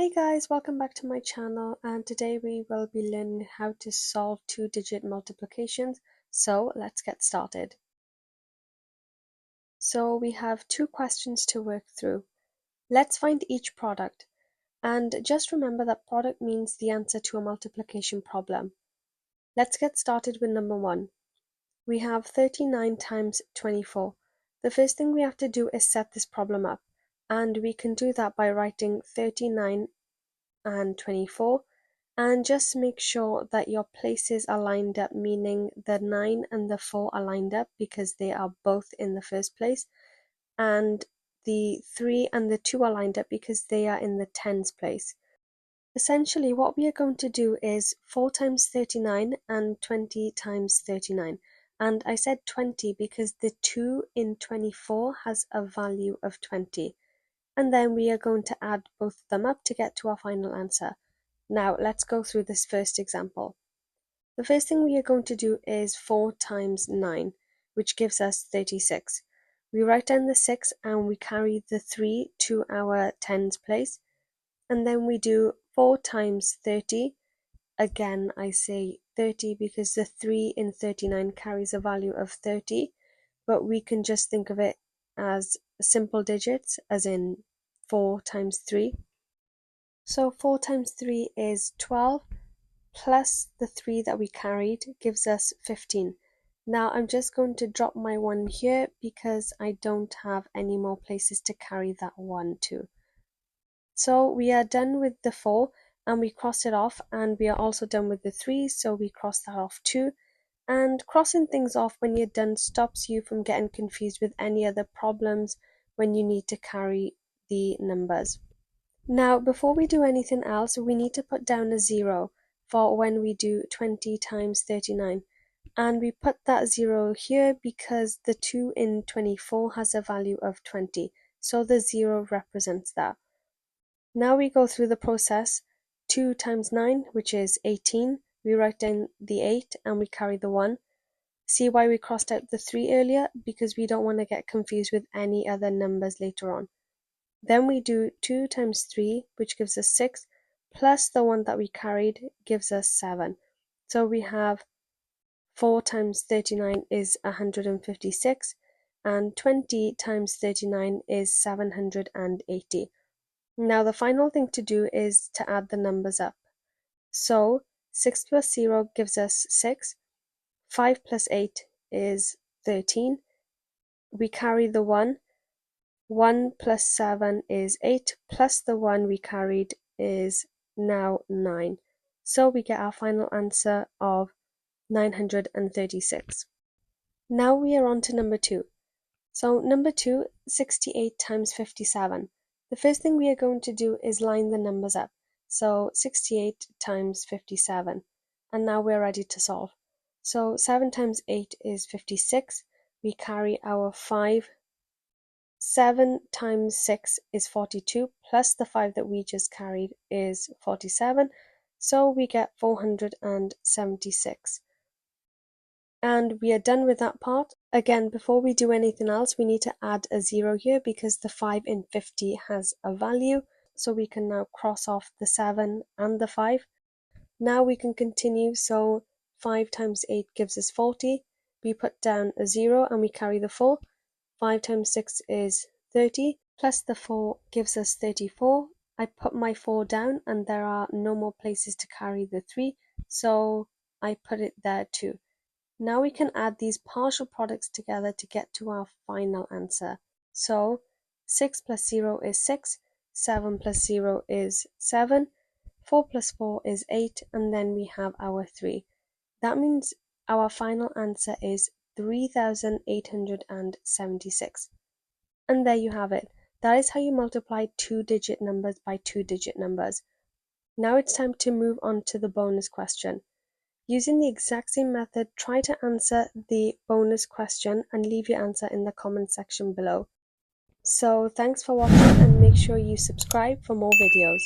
Hey guys, welcome back to my channel, and today we will be learning how to solve two-digit multiplications. So let's get started. So we have two questions to work through. Let's find each product, and just remember that product means the answer to a multiplication problem. Let's get started with number 1. We have 39 times 24. The first thing we have to do is set this problem up, and we can do that by writing 39 and 24, and just make sure that your places are lined up, meaning the 9 and the 4 are lined up because they are both in the first place, and the 3 and the 2 are lined up because they are in the tens place. Essentially what we are going to do is 4 times 39 and 20 times 39, and I said 20 because the 2 in 24 has a value of 20. And then we are going to add both of them up to get to our final answer. Now let's go through this first example. The first thing we are going to do is 4 times 9, which gives us 36. We write down the 6 and we carry the 3 to our tens place. And then we do 4 times 30. Again, I say 30 because the 3 in 39 carries a value of 30, but we can just think of it as simple digits, as in 4 times 3. So 4 times 3 is 12, plus the 3 that we carried gives us 15. Now I'm just going to drop my 1 here because I don't have any more places to carry that 1 to. So we are done with the 4 and we cross it off, and we are also done with the 3, so we cross that off too. And crossing things off when you're done stops you from getting confused with any other problems when you need to carry the numbers. Now before we do anything else, we need to put down a 0 for when we do 20 times 39, and we put that 0 here because the 2 in 24 has a value of 20, so the 0 represents that. Now we go through the process. 2 times 9, which is 18, we write down the 8 and we carry the 1. See why we crossed out the 3 earlier? Because we don't want to get confused with any other numbers later on. Then we do 2 times 3, which gives us 6, plus the 1 that we carried gives us 7. So we have 4 times 39 is 156, and 20 times 39 is 780. Now the final thing to do is to add the numbers up. So 6 plus 0 gives us 6, 5 plus 8 is 13, we carry the 1, 1 plus 7 is 8, plus the 1 we carried is now 9. So we get our final answer of 936. Now we are on to number 2. So number 2, 68 times 57. The first thing we are going to do is line the numbers up. So 68 times 57. And now we're ready to solve. So 7 times 8 is 56. We carry our 5. 7 times 6 is 42, plus the 5 that we just carried is 47. So we get 476. And we are done with that part. Again, before we do anything else, we need to add a 0 here because the 5 in 50 has a value. So we can now cross off the 7 and the 5. Now we can continue. So 5 times 8 gives us 40. We put down a 0 and we carry the 4. 5 times 6 is 30, plus the 4 gives us 34. I put my 4 down and there are no more places to carry the 3, so I put it there too. Now we can add these partial products together to get to our final answer. So 6 plus 0 is 6, 7 plus 0 is 7, 4 plus 4 is 8, and then we have our 3. That means our final answer is 3,876. And there you have it. That is how you multiply two-digit numbers by two-digit numbers. Now it's time to move on to the bonus question. Using the exact same method, try to answer the bonus question and leave your answer in the comment section below. So thanks for watching, and make sure you subscribe for more videos.